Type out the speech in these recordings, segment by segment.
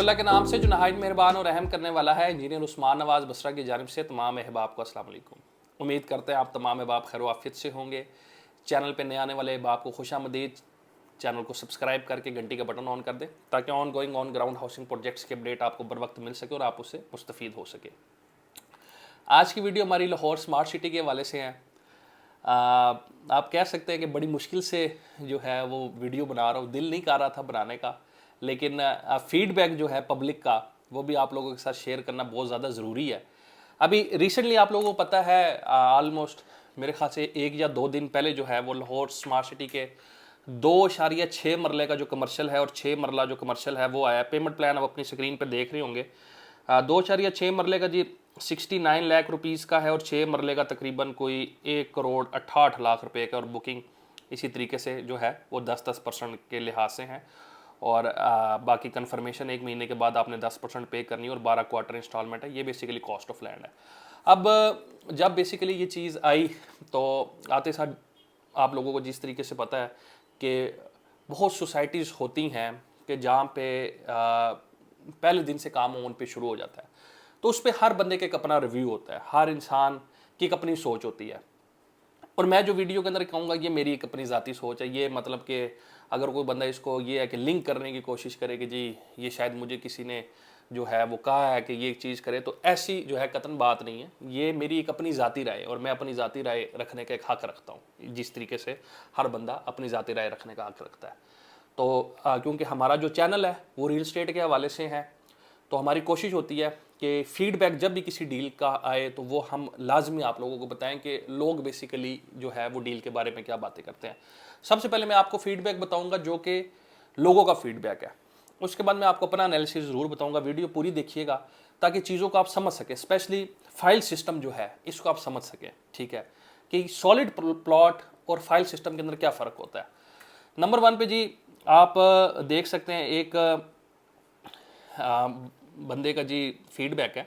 अल्लाह के नाम से जो नहायत मेहरबान और रहम करने वाला है। इंजीनियर उस्मान नवाज़ बसरा की जानिब से तमाम अहबाब को अस्सलाम वालेकुम। उम्मीद करते हैं आप तमाम अहबाब खैर आफियत से होंगे। चैनल पे नए आने वाले अहबाब को खुशामदीद। चैनल को सब्सक्राइब करके घंटी का बटन ऑन कर दें ताकि on going on ground housing projects के अपडेट आपको बर वक्त मिल सके और आप उससे मुस्तफ़ीद हो सके। आज की वीडियो हमारी लाहौर स्मार्ट सिटी के हवाले से है। आप कह सकते हैं कि बड़ी मुश्किल से जो है वो वीडियो बना रहा हूँ, दिल नहीं कर रहा था बनाने का, लेकिन फीडबैक जो है पब्लिक का वो भी आप लोगों के साथ शेयर करना बहुत ज़्यादा ज़रूरी है। अभी रिसेंटली आप लोगों को पता है ऑलमोस्ट मेरे ख्याल से 1 या 2 दिन पहले जो है वो लाहौर स्मार्ट सिटी के 2.6 मरले का जो कमर्शियल है और 6 मरला जो कमर्शियल है वो आया। पेमेंट प्लान आप अपनी स्क्रीन पर देख रहे होंगे। 2.6 मरले का जी 69 लाख रुपीज़ का है और 6 मरले का तकरीबन कोई 1 करोड़ 68 लाख रुपए का, और बुकिंग इसी तरीके से जो है वो 10% के लिहाज से हैं। और बाकी कंफर्मेशन 1 महीने के बाद आपने 10% पे करनी है और 12 क्वार्टर इंस्टॉलमेंट है। ये बेसिकली कॉस्ट ऑफ लैंड है। अब जब बेसिकली ये चीज़ आई तो आते साथ आप लोगों को जिस तरीके से पता है कि बहुत सोसाइटीज़ होती हैं कि जहाँ पे पहले दिन से काम ऑन पे शुरू हो जाता है, तो उस पर हर बंदे का एक अपना रिव्यू होता है, हर इंसान की एक अपनी सोच होती है। और मैं जो वीडियो के अंदर कहूँगा ये मेरी एक अपनी ज़ाती सोच है। ये मतलब कि अगर कोई बंदा इसको ये है कि लिंक करने की कोशिश करे कि जी ये शायद मुझे किसी ने जो है वो कहा है कि ये चीज़ करे, तो ऐसी जो है कतन बात नहीं है। ये मेरी एक अपनी ज़ाती राय है और मैं अपनी ज़ाती राय रखने का एक हक़ रखता हूँ, जिस तरीके से हर बंदा अपनी ज़ाती राय रखने का हक़ रखता है। तो क्योंकि हमारा जो चैनल है वो रियल एस्टेट के हवाले से है, तो हमारी कोशिश होती है कि फीडबैक जब भी किसी डील का आए तो वो हम लाजमी आप लोगों को बताएं कि लोग बेसिकली जो है वो डील के बारे में क्या बातें करते हैं। सबसे पहले मैं आपको फीडबैक बताऊंगा जो कि लोगों का फीडबैक है, उसके बाद मैं आपको अपना एनालिसिस ज़रूर बताऊंगा। वीडियो पूरी देखिएगा ताकि चीज़ों को आप समझ सकें, स्पेशली फाइल सिस्टम जो है इसको आप समझ सकें। ठीक है कि सॉलिड प्लॉट और फाइल सिस्टम के अंदर क्या फ़र्क होता है। नंबर 1 पे जी आप देख सकते हैं एक बंदे का जी फीडबैक है।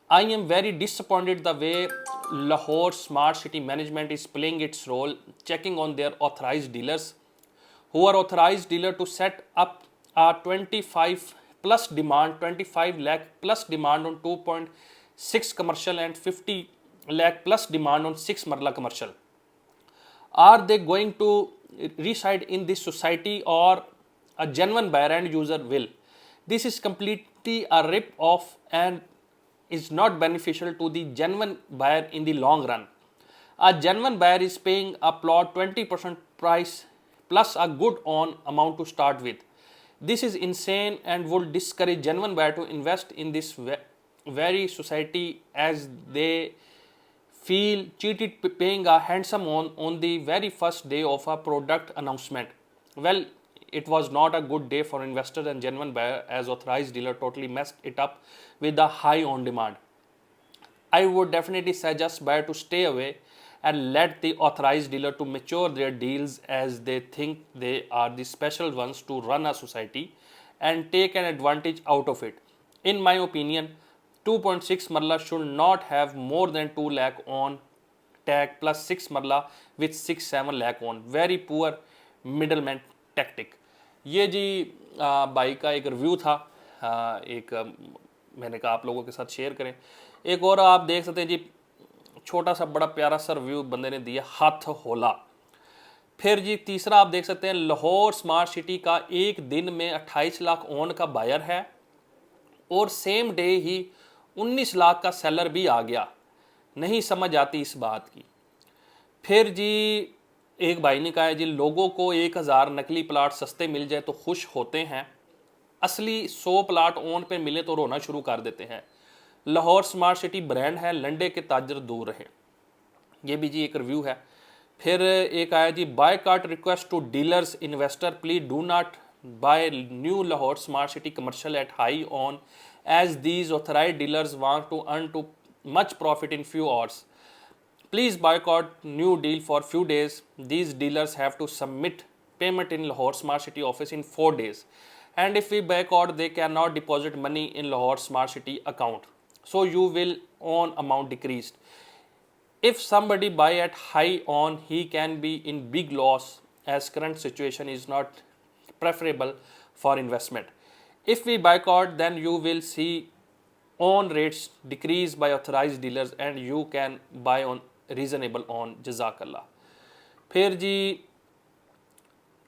I am very disappointed the way Lahore smart city management is playing its role checking on their authorized dealers who are authorized dealer to set up a 25 lakh plus demand on 2.6 commercial and 50 lakh plus demand on 6 marla commercial. Are they going to reside in this society or a genuine buyer and user will? This is completely a rip off and is not beneficial to the genuine buyer in the long run. A genuine buyer is paying a plot 20% price plus a good on amount to start with. This is insane and would discourage genuine buyer to invest in this very society as they feel cheated paying a handsome on the very first day of a product announcement. Well, it was not a good day for investors and genuine buyer as authorized dealer totally messed it up with the high on demand. I would definitely suggest buyer to stay away and let the authorized dealer to mature their deals as they think they are the special ones to run a society and take an advantage out of it. In my opinion, 2.6 marla should not have more than 2 lakh on tag plus 6 marla with 6-7 lakh on. Very poor middleman tactic. ये जी भाई का एक review था, एक मैंने कहा आप लोगों के साथ शेयर करें। एक और आप देख सकते हैं जी छोटा सा बड़ा प्यारा सा रिव्यू बंदे ने दिया, हाथ होला। फिर जी तीसरा आप देख सकते हैं लाहौर स्मार्ट सिटी का एक दिन में 28 लाख ओन का बायर है और सेम डे ही 19 लाख का सेलर भी आ गया। नहीं समझ आती इस बात की। फिर जी एक भाई ने कहा है जी लोगों को 1000 नकली प्लाट सस्ते मिल जाए तो खुश होते हैं, असली 100 प्लाट ओन पे मिले तो रोना शुरू कर देते हैं। लाहौर स्मार्ट सिटी ब्रांड है, लंडे के ताजर दूर रहे। ये भी जी एक रिव्यू है। फिर एक आया जी boycott request to dealers investor please do not buy new Lahore smart city commercial at high on as these authorised dealers want to earn too much profit in few hours. Please boycott new deal for few days. These dealers have to submit payment in Lahore Smart City office in 4 days. And if we boycott, they cannot deposit money in Lahore Smart City account. So you will on amount decreased. If somebody buy at high on, he can be in big loss as current situation is not preferable for investment. If we boycott, then you will see on rates decrease by authorized dealers and you can buy on reasonable on Jazakallah। फिर जी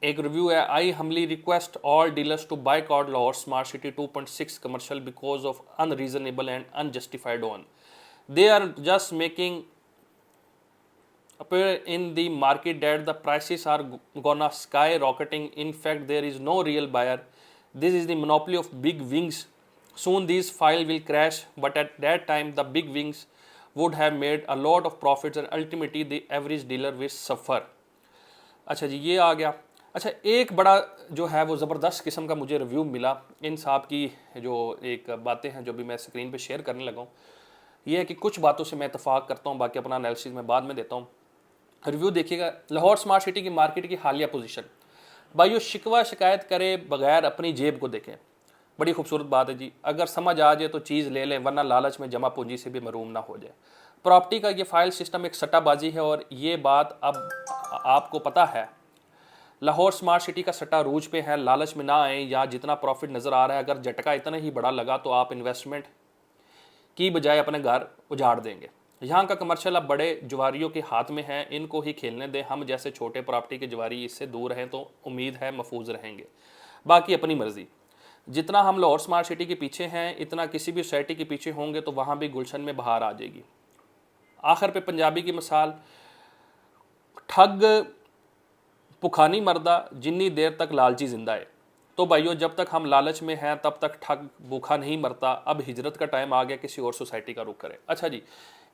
एक review है, I humbly request all dealers to boycott Lahore smart city 2.6 commercial because of unreasonable and unjustified on they are just making appear in the market that the prices are gonna skyrocketing. In fact, there is no real buyer. This is the monopoly of big wings. Soon these file will crash, but at that time the big wings would have made a lot of profits and ultimately the average dealer will suffer। अच्छा जी, ये आ गया। अच्छा, एक बड़ा जो है वो ज़बरदस्त किस्म का मुझे रिव्यू मिला इन साहब की, जो एक बातें हैं जो भी मैं स्क्रीन पे शेयर करने लगा हूँ। ये है कि कुछ बातों से मैं इतफाक़ करता हूँ, बाकी अपना एनालिसिस मैं बाद में देता हूँ। रिव्यू देखिएगा, लाहौर स्मार्ट सिटी की मार्केट की हालिया पोजीशन। भाइयों, शिकवा शिकायत करे बगैर अपनी जेब को देखें। बड़ी खूबसूरत बात है जी, अगर समझ आ जाए तो चीज़ ले लें, वरना लालच में जमा पूंजी से भी मरूम ना हो जाए। प्रॉपर्टी का ये फाइल सिस्टम एक सट्टाबाजी है और ये बात अब आपको पता है। लाहौर स्मार्ट सिटी का सट्टा रूज पे है, लालच में ना आए। या जितना प्रॉफिट नज़र आ रहा है, अगर झटका इतना ही बड़ा लगा तो आप इन्वेस्टमेंट की बजाय अपने घर उजाड़ देंगे। यहाँ का कमर्शियल अब बड़े जुआरियों के हाथ में है, इनको ही खेलने दें। हम जैसे छोटे प्रॉपर्टी के जुआरी इससे दूर रहें तो उम्मीद है महफूज रहेंगे, बाकी अपनी मर्जी। जितना हम लाहौर स्मार्ट सिटी के पीछे हैं, इतना किसी भी सोसाइटी के पीछे होंगे तो वहाँ भी गुलशन में बहार आ जाएगी। आखिर पे पंजाबी की मिसाल, ठग पुखानी मर्दा जितनी देर तक लालची जिंदा है। तो भाइयों, जब तक हम लालच में हैं तब तक ठग भूखा नहीं मरता। अब हिजरत का टाइम आ गया, किसी और सोसाइटी का रुख करें। अच्छा जी,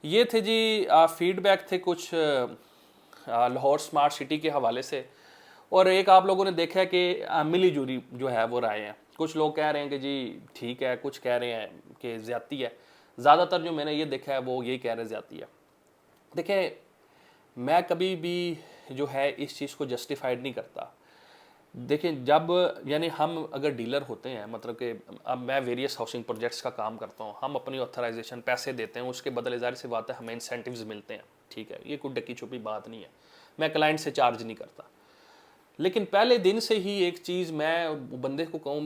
ये थे जी फीडबैक थे कुछ लाहौर स्मार्ट सिटी के हवाले से। और एक आप लोगों ने देखा है कि मिली जुली जो है वो राय हैं। कुछ लोग कह रहे हैं कि जी ठीक है, कुछ कह रहे हैं कि ज़्यादती है। ज़्यादातर जो मैंने ये देखा है वो यही कह रहे हैं ज़्यादती है। देखिए, मैं कभी भी जो है इस चीज़ को जस्टिफाइड नहीं करता। देखिए, जब यानी हम अगर डीलर होते हैं, मतलब कि अब मैं वेरियस हाउसिंग प्रोजेक्ट्स का काम करता हूँ, हम अपनी ऑथराइजेशन पैसे देते हैं, उसके बदले ज़ाहिर सी बात है हमें इंसेंटिव्स मिलते हैं। ठीक है, ये कोई डकी छुपी बात नहीं है, मैं क्लाइंट से चार्ज नहीं करता। लेकिन पहले दिन से ही एक चीज़ मैं बंदे को कहूँ,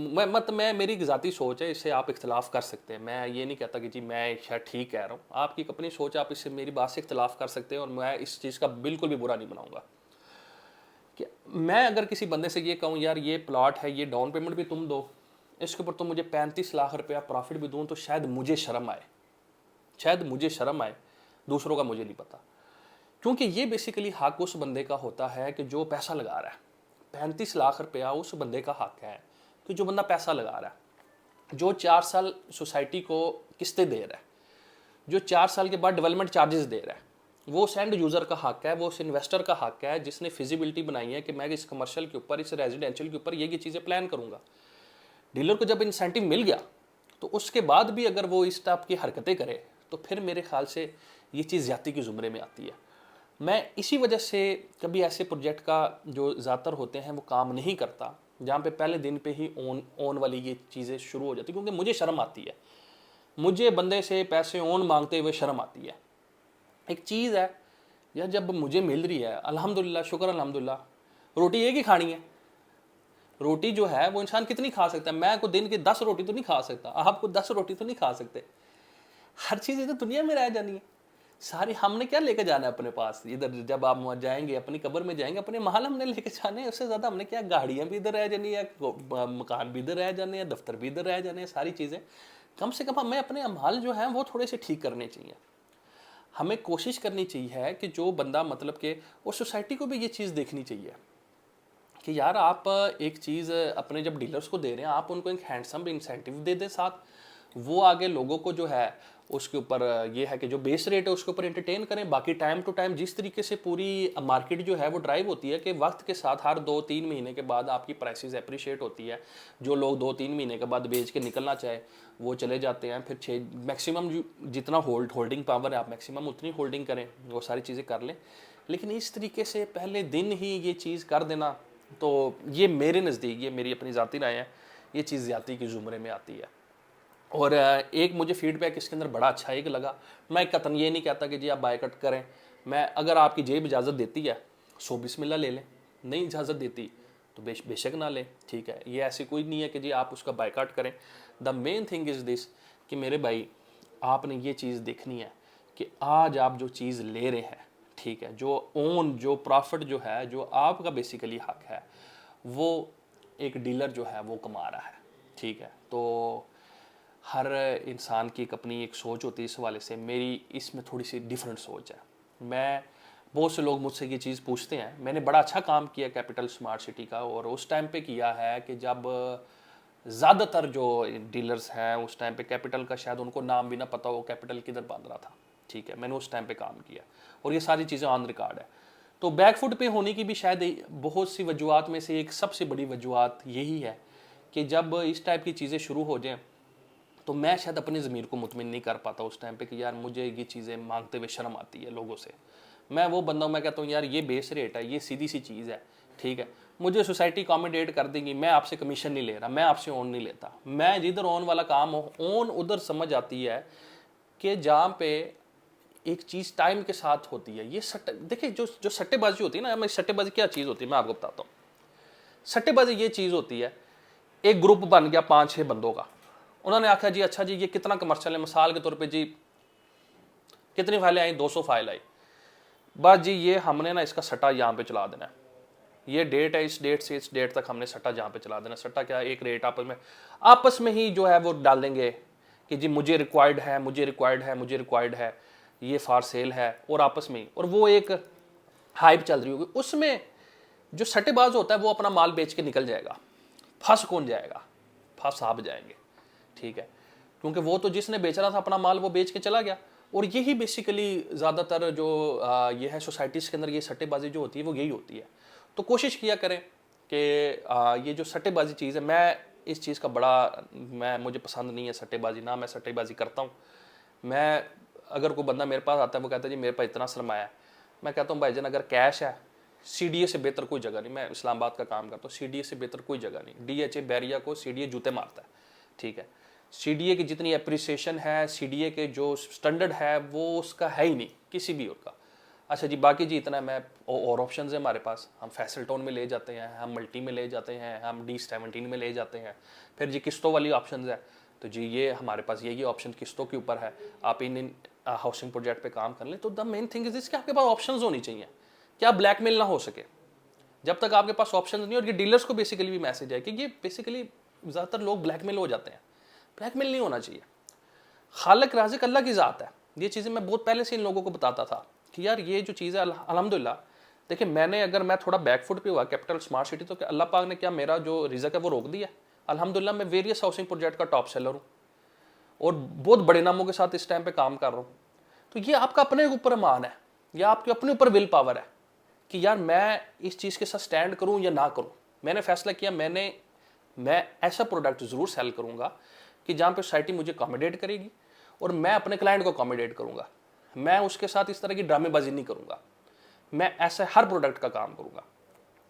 मैं मेरी ज़ाती सोच है, इससे आप इख्तलाफ कर सकते हैं। मैं ये नहीं कहता कि जी मैं शायद ठीक कह रहा हूँ, आपकी अपनी सोच, आप इससे मेरी बात से इख्तलाफ कर सकते हैं और मैं इस चीज़ का बिल्कुल भी बुरा नहीं बनाऊँगा। कि मैं अगर किसी बंदे से ये कहूँ, यार ये प्लॉट है, ये डाउन पेमेंट भी तुम दो, इसके ऊपर तुम मुझे 35 लाख रुपया प्रॉफिट भी दूँ, तो शायद मुझे शर्म आए, दूसरों का मुझे नहीं पता। क्योंकि ये बेसिकली हक उस बंदे का होता है कि जो पैसा लगा रहा है। 35 लाख रुपया उस बंदे का हक है कि जो बंदा पैसा लगा रहा है, जो 4 साल सोसाइटी को किस्तें दे रहा है, जो 4 साल के बाद डेवलपमेंट चार्जेस दे रहा है, वो उस एंड यूज़र का हक है, वो उस इन्वेस्टर का हक है जिसने फिजिबिलिटी बनाई है कि मैं इस कमर्शियल के ऊपर, इस रेजिडेंशियल के ऊपर ये चीज़ें प्लान करूँगा। डीलर को जब इंसेंटिव मिल गया तो उसके बाद भी अगर वो इस टाइप की हरकतें करे तो फिर मेरे ख्याल से ये चीज़ ज़्यादती के ज़ुमरे में आती है। मैं इसी वजह से कभी ऐसे प्रोजेक्ट का जो ज़्यादातर होते हैं वो काम नहीं करता जहाँ पे पहले दिन पे ही ओन वाली ये चीज़ें शुरू हो जाती, क्योंकि मुझे शर्म आती है। मुझे बंदे से पैसे ओन मांगते हुए शर्म आती है। एक चीज़ है यार, जब मुझे मिल रही है अल्हम्दुलिल्लाह, शुक्र अल्हम्दुलिल्लाह, रोटी एक ही खानी है। रोटी जो है वो इंसान कितनी खा सकता है? मैं को दिन की 10 रोटी तो नहीं खा सकता, आपको 10 रोटी तो नहीं खा सकते। हर चीज़ इधर दुनिया में रह जानी है सारी। हमने क्या लेके जाना है अपने पास इधर? जब आप वहाँ जाएंगे, अपनी कब्र में जाएंगे, अपने महल हमने लेके जाने हैं। उससे ज़्यादा हमने क्या, गाड़ियाँ भी इधर रह जानी है, मकान भी इधर रह जाने हैं, दफ्तर भी इधर रह जाने हैं, सारी चीज़ें। कम से कम हमें अपने अमाल जो हैं वो थोड़े से ठीक करने चाहिए। हमें कोशिश करनी चाहिए कि जो बंदा, मतलब कि उस सोसाइटी को भी ये चीज़ देखनी चाहिए कि यार आप एक चीज़ अपने जब डीलर्स को दे रहे हैं, आप उनको एक हैंडसम इंसेंटिव दे दें साथ। वो आगे लोगों को जो है उसके ऊपर ये है कि जो बेस रेट है उसके ऊपर एंटरटेन करें। बाकी टाइम टू टाइम जिस तरीके से पूरी मार्केट जो है वो ड्राइव होती है कि वक्त के साथ हर 2-3 महीने के बाद आपकी प्राइसेस अप्रिशिएट होती है। जो लोग 2-3 महीने के बाद बेच के निकलना चाहे वो चले जाते हैं। फिर 6 मैक्सिमम जितना होल्डिंग पावर है आप मैक्सिमम उतनी होल्डिंग करें, वो सारी चीज़ें कर लें। लेकिन इस तरीके से पहले दिन ही ये चीज़ कर देना, तो ये मेरे नज़दीक, ये मेरी अपनी ज़ाती राय है, ये चीज़ ज़्यादती के ज़ुमरे में आती है। और एक मुझे फीडबैक इसके अंदर बड़ा अच्छा एक लगा। मैं कतन ये नहीं कहता कि जी आप बायकट करें। मैं, अगर आपकी जेब इजाज़त देती है सो बिस्मिल्लाह ले लें, नहीं इजाज़त देती तो बेशक ना लें, ठीक है। ये ऐसी कोई नहीं है कि जी आप उसका बायकॉट करें। The main thing is this कि मेरे भाई आपने ये चीज़ देखनी है कि आज आप जो चीज़ ले रहे हैं, ठीक है, जो प्रॉफिट जो है, जो आपका बेसिकली हक है, वो एक डीलर जो है वो कमा रहा है, ठीक है। तो हर इंसान की एक अपनी एक सोच होती है इस हवाले से। मेरी इसमें थोड़ी सी डिफरेंट सोच है। बहुत से लोग मुझसे ये चीज़ पूछते हैं। मैंने बड़ा अच्छा काम किया कैपिटल स्मार्ट सिटी का, और उस टाइम पे किया है कि जब ज़्यादातर जो डीलर्स हैं उस टाइम पे कैपिटल का शायद उनको नाम भी ना पता हो कैपिटल किधर बांध रहा था, ठीक है। मैंने उस टाइम पे काम किया और ये सारी चीज़ें ऑन रिकॉर्ड है। तो बैकफुट पे होने की भी शायद बहुत सी वजूहत में से एक सबसे बड़ी वजूहत यही है कि जब इस टाइप की चीज़ें शुरू हो जाएँ तो मैं शायद अपनी ज़मीर को मुतमिन नहीं कर पाता उस टाइम पे कि यार मुझे ये चीज़ें मांगते हुए शर्म आती है लोगों से। मैं वो बंदा हूँ, मैं कहता हूँ यार ये बेस रेट है, ये सीधी सी चीज़ है, ठीक है। मुझे सोसाइटी अकोमोडेट कर देगी, मैं आपसे कमीशन नहीं ले रहा, मैं आपसे ओन नहीं लेता। मैं जिधर ओन वाला काम हो, ओन उधर समझ आती है कि जहाँ पे एक चीज़ टाइम के साथ होती है। ये देखिए जो सट्टेबाजी होती है ना, मैं सट्टेबाजी क्या चीज़ होती है मैं आपको बताता हूँ। सट्टेबाजी ये चीज़ होती है, एक ग्रुप बन गया 5-6 बंदों का, उन्होंने आखा जी अच्छा जी ये कितना कमर्शियल है, मिसाल के तौर पे जी कितनी फाइलें आई, 200 फाइल आई, बस जी ये हमने ना इसका सट्टा यहाँ पे चला देना है, ये डेट है, इस डेट से इस डेट तक हमने सट्टा जहाँ पे चला देना। सट्टा क्या है, एक रेट आपस में ही जो है वो डाल देंगे कि जी मुझे रिक्वायर्ड है, मुझे रिक्वायर्ड है, मुझे रिक्वायर्ड है, ये फॉर सेल है, और आपस में ही, और वो एक हाइप चल रही होगी। उसमें जो सट्टेबाज होता है वो अपना माल बेच के निकल जाएगा। फंस कौन जाएगा, फंस आप जाएंगे, ठीक है, क्योंकि वो तो जिसने बेच रहा था अपना माल वो बेच के चला गया। और यही बेसिकली ज़्यादातर जो ये है सोसाइटीज़ के अंदर ये सट्टेबाजी जो होती है वो यही होती है। तो कोशिश किया करें कि ये जो सट्टेबाजी चीज़ है, मैं इस चीज़ का मुझे पसंद नहीं है सट्टेबाजी, ना मैं सट्टेबाजी करता हूँ। मैं अगर कोई बंदा मेरे पास आता है वो कहता है जी मेरे पास इतना सरमाया है, मैं कहता हूँ भाईजान अगर कैश है, CDA से बेहतर कोई जगह नहीं। मैं इस्लामाबाद का काम करता हूँ, CDA से बेहतर कोई जगह नहीं। DHA बैरिया को CDA जूते मारता है, ठीक है। CDA की जितनी अप्रिसिएशन है, CDA के जो स्टैंडर्ड है वो उसका है ही नहीं किसी भी और का। अच्छा जी बाकी जी इतना मैं और ऑप्शंस है हमारे पास, हम फैसलटोन में ले जाते हैं, हम मल्टी में ले जाते हैं, हम D17 में ले जाते हैं। फिर जी किस्तों वाली ऑप्शंस है, तो जी ये हमारे पास ये ऑप्शन किस्तों के ऊपर है। आप इन हाउसिंग प्रोजेक्ट पे काम कर लें। तो the main thing is this कि आपके पास ऑप्शंस होनी चाहिए, क्या ब्लैकमेल ना हो सके। जब तक आपके पास ऑप्शन नहीं, और ये डीलर्स को बेसिकली भी मैसेज है कि ये बेसिकली ज़्यादातर लोग ब्लैकमेल हो जाते हैं। ब्लैकमेल नहीं होना चाहिए। खालिक राज़िक अल्लाह की ज़ात है। ये चीज़ें मैं बहुत पहले से इन लोगों को बताता था कि यार ये जो चीज़ है अल्हम्दुलिल्लाह, देखिए अगर मैं थोड़ा बैकफुट पे हुआ कैपिटल स्मार्ट सिटी, तो क्या अल्लाह पाक ने क्या मेरा जो रिज़्क है वो रोक दिया? अल्हम्दुलिल्लाह मैं वेरियस हाउसिंग प्रोजेक्ट का टॉप सेलर हूँ और बहुत बड़े नामों के साथ इस टाइम पे काम कर रहा हूँ। तो ये आपका अपने ऊपर मान है, या आपके अपने ऊपर विल पावर है कि यार मैं इस चीज़ के साथ स्टैंड करूँ या ना करूँ। मैंने फैसला किया मैं ऐसा प्रोडक्ट ज़रूर सेल करूँगा कि जहाँ पे सोसाइटी मुझे अकोमोडेट करेगी और मैं अपने क्लाइंट को अकोमोडेट करूँगा। मैं उसके साथ इस तरह की ड्रामेबाजी नहीं करूँगा। मैं ऐसा हर प्रोडक्ट का काम करूँगा,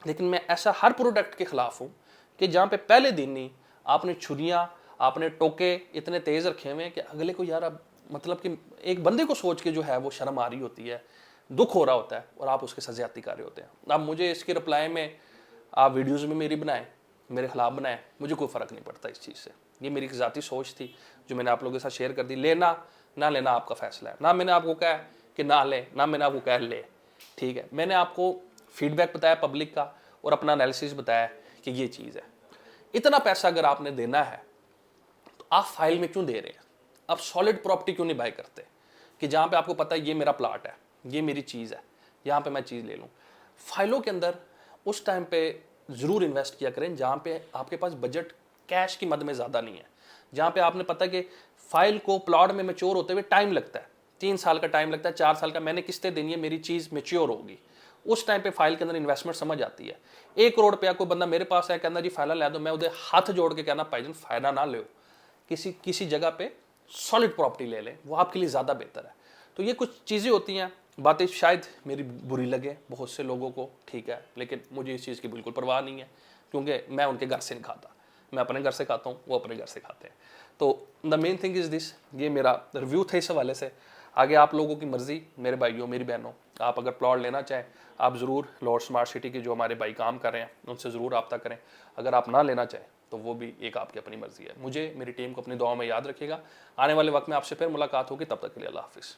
लेकिन मैं ऐसा हर प्रोडक्ट के ख़िलाफ़ हूँ कि जहाँ पे पहले दिन ही आपने छुरियाँ, आपने टोके इतने तेज़ रखे हुए हैं कि अगले को यार अब मतलब कि एक बंदे को सोच के जो है वो शर्म आ रही होती है, दुख हो रहा होता है, और आप उसके साथ ज़्यादती कर रहे होते हैं। अब मुझे इसके रिप्लाई में आप वीडियोज़ में मेरी बनाएं, मेरे खिलाफ बनाएं, मुझे कोई फ़र्क नहीं पड़ता इस चीज़ से। ये मेरी एक ज़ाती सोच थी जो मैंने आप लोगों के साथ शेयर कर दी। लेना ना लेना आपका फ़ैसला है। ना मैंने आपको कहा कि ना ले, ना मैंने आपको कहा ले, ठीक है। मैंने आपको फीडबैक बताया पब्लिक का और अपना एनालिसिस बताया कि ये चीज़ है। इतना पैसा अगर आपने देना है तो आप फाइल में क्यों दे रहे हैं? आप सॉलिड प्रॉपर्टी क्यों नहीं बाय करते कि जहाँ पे आपको पता है ये मेरा प्लाट है, ये मेरी चीज़ है, यहाँ पे मैं चीज़ ले लूँ। फाइलों के अंदर उस टाइम पे ज़रूर इन्वेस्ट किया करें जहाँ पे आपके पास बजट कैश की मद में ज़्यादा नहीं है, जहाँ पे आपने पता कि फाइल को प्लॉट में मैच्योर होते हुए टाइम लगता है, 3 साल का टाइम लगता है, 4 साल का, मैंने किस्तें देनी है, मेरी चीज़ मैच्योर होगी। उस टाइम पे फाइल के अंदर इन्वेस्टमेंट समझ आती है। 1 करोड़ रुपया कोई बंदा मेरे पास है कहना जी फाइल ला दो, मैं उधर हाथ जोड़ के कहना भाईजान फायदा ना लो, किसी जगह पे सॉलिड प्रॉपर्टी ले लें, वो आपके लिए ज़्यादा बेहतर है। तो ये कुछ चीज़ें होती हैं, बातें शायद मेरी बुरी लगे बहुत से लोगों को, ठीक है, लेकिन मुझे इस चीज़ की बिल्कुल परवाह नहीं है क्योंकि मैं उनके घर से नहीं खाता, मैं अपने घर से खाता हूँ, वो अपने घर से खाते हैं। तो the main thing is this, ये मेरा रिव्यू था इस हवाले से। आगे आप लोगों की मर्ज़ी मेरे भाइयों मेरी बहनों, आप अगर प्लॉट लेना चाहें आप ज़रूर लॉर्ड स्मार्ट सिटी के जो हमारे भाई काम कर रहे हैं उनसे ज़रूर रब्ता करें। अगर आप ना लेना चाहें तो वो भी एक आपकी अपनी मर्ज़ी है। मुझे, मेरी टीम को अपनी दुआओं में याद रखिएगा। आने वाले वक्त में आपसे फिर मुलाकात होगी, तब तक के लिए अल्लाह हाफ़िज़।